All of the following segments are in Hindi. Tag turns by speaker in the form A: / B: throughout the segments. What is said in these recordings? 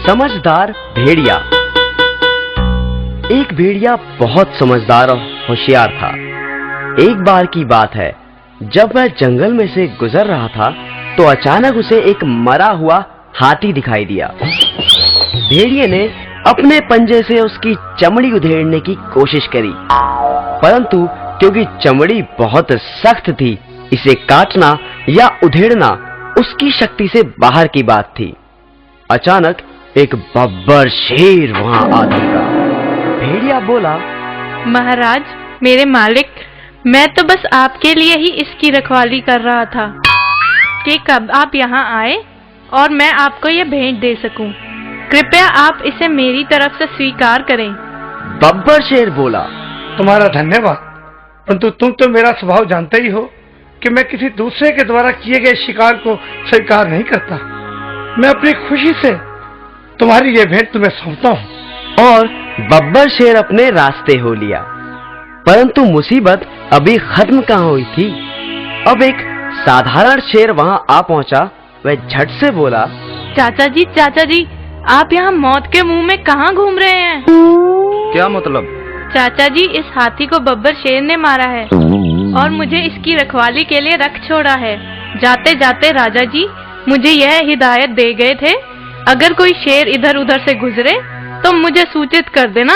A: समझदार भेड़िया। एक भेड़िया बहुत समझदार और होशियार था। एक बार की बात है, जब वह जंगल में से गुजर रहा था तो अचानक उसे एक मरा हुआ हाथी दिखाई दिया। भेड़िए ने अपने पंजे से उसकी चमड़ी उधेड़ने की कोशिश करी, परंतु क्योंकि चमड़ी बहुत सख्त थी, इसे काटना या उधेड़ना उसकी शक्ति से बाहर की बात थी। अचानक एक बब्बर शेर वहां आ दौड़ा। भेड़िया बोला,
B: महाराज, मेरे मालिक, मैं तो बस आपके लिए ही इसकी रखवाली कर रहा था कि कब आप यहाँ आए और मैं आपको ये भेंट दे सकूं। कृपया आप इसे मेरी तरफ से स्वीकार करें।
A: बब्बर शेर बोला,
C: तुम्हारा धन्यवाद, परंतु तुम तो मेरा स्वभाव जानते ही हो कि मैं किसी दूसरे के द्वारा किए गए शिकार को स्वीकार नहीं करता। मैं अपनी खुशी से तुम्हारी ये भेंट तुम्हें सौंपता हूँ।
A: और बब्बर शेर अपने रास्ते हो लिया। परंतु मुसीबत अभी खत्म कहाँ हुई थी। अब एक साधारण शेर वहां आ पहुंचा। वह झट से बोला,
B: चाचा जी, आप यहाँ मौत के मुंह में कहाँ घूम रहे हैं?
D: क्या मतलब?
B: चाचा जी, इस हाथी को बब्बर शेर ने मारा है और मुझे इसकी रखवाली के लिए रख छोड़ा है। जाते जाते राजा जी मुझे यह हिदायत दे गए थे, अगर कोई शेर इधर उधर से गुजरे तो मुझे सूचित कर देना।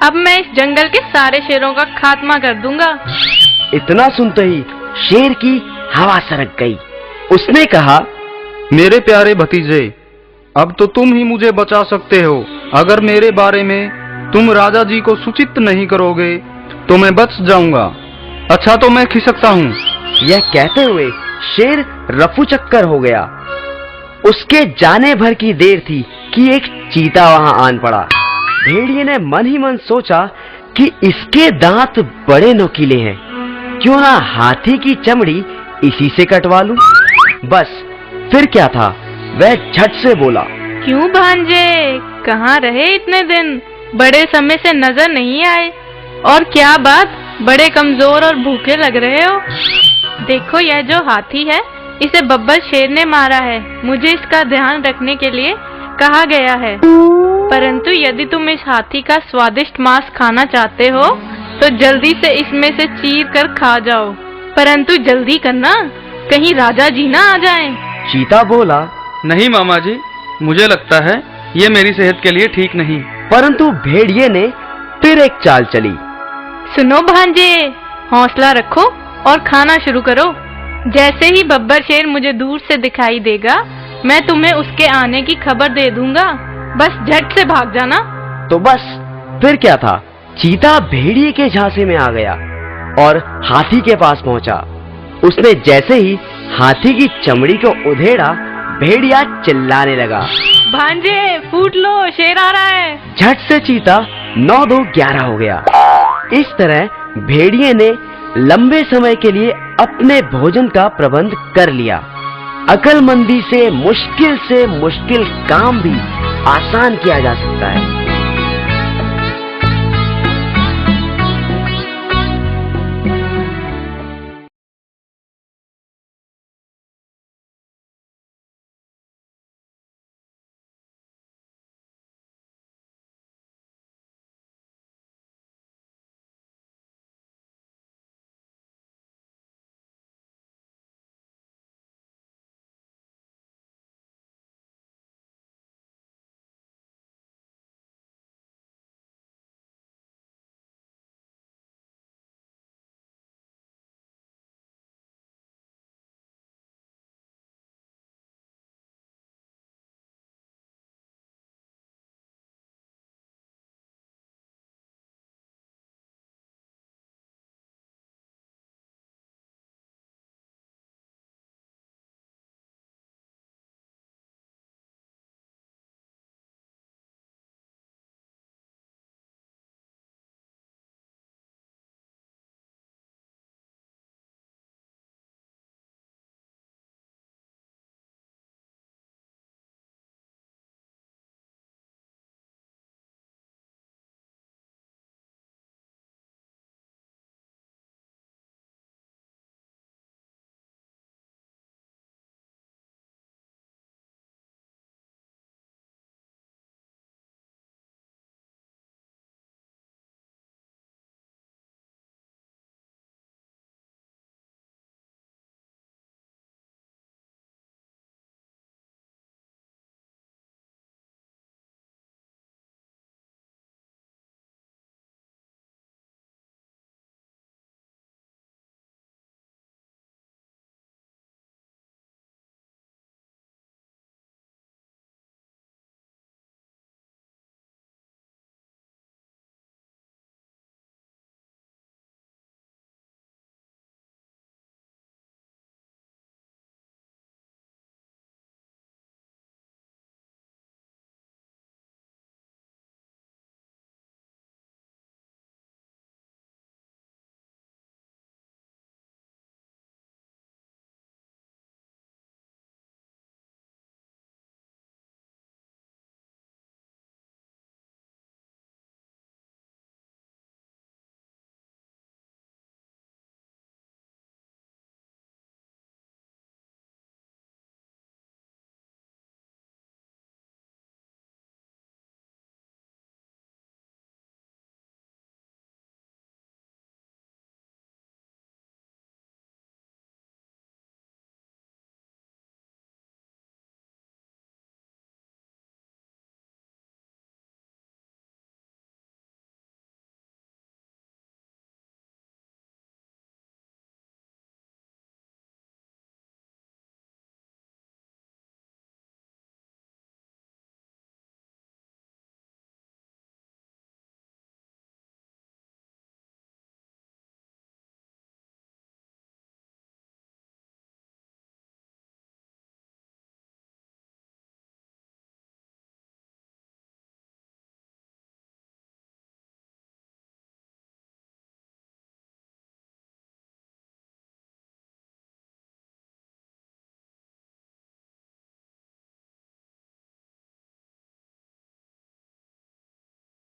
B: अब मैं इस जंगल के सारे शेरों का खात्मा कर दूंगा।
A: इतना सुनते ही शेर की हवा सरक गई। उसने कहा,
D: मेरे प्यारे भतीजे, अब तो तुम ही मुझे बचा सकते हो। अगर मेरे बारे में तुम राजा जी को सूचित नहीं करोगे तो मैं बच जाऊंगा। अच्छा, तो मैं खिसकता हूँ।
A: यह कहते हुए शेर रफू चक्कर हो गया। उसके जाने भर की देर थी कि एक चीता वहां आन पड़ा। भेड़िए ने मन ही मन सोचा कि इसके दांत बड़े नुकीले हैं, क्यों ना हाथी की चमड़ी इसी से कटवा लूं। बस फिर क्या था, वह झट से बोला,
B: क्यों भांजे, कहाँ रहे इतने दिन? बड़े समय से नजर नहीं आए। और क्या बात, बड़े कमजोर और भूखे लग रहे हो। देखो, यह जो हाथी है इसे बब्बर शेर ने मारा है। मुझे इसका ध्यान रखने के लिए कहा गया है, परंतु यदि तुम इस हाथी का स्वादिष्ट मांस खाना चाहते हो तो जल्दी से इसमें से चीर कर खा जाओ, परंतु जल्दी करना, कहीं राजा जी ना आ जाएं।
A: चीता बोला,
D: नहीं मामा जी, मुझे लगता है ये मेरी सेहत के लिए ठीक नहीं।
A: परंतु भेड़िए ने फिर एक चाल चली।
B: सुनो भांजे, हौसला रखो और खाना शुरू करो। जैसे ही बब्बर शेर मुझे दूर से दिखाई देगा, मैं तुम्हें उसके आने की खबर दे दूंगा। बस झट से भाग जाना।
A: तो बस फिर क्या था, चीता भेड़िए के झांसे में आ गया और हाथी के पास पहुंचा। उसने जैसे ही हाथी की चमड़ी को उधेड़ा, भेड़िया चिल्लाने लगा,
B: भांजे फूट लो, शेर आ रहा है।
A: झट से चीता 9-2-11 हो गया। इस तरह भेड़िए ने लंबे समय के लिए अपने भोजन का प्रबंध कर लिया। अक्लमंदी से मुश्किल काम भी आसान किया जा सकता है।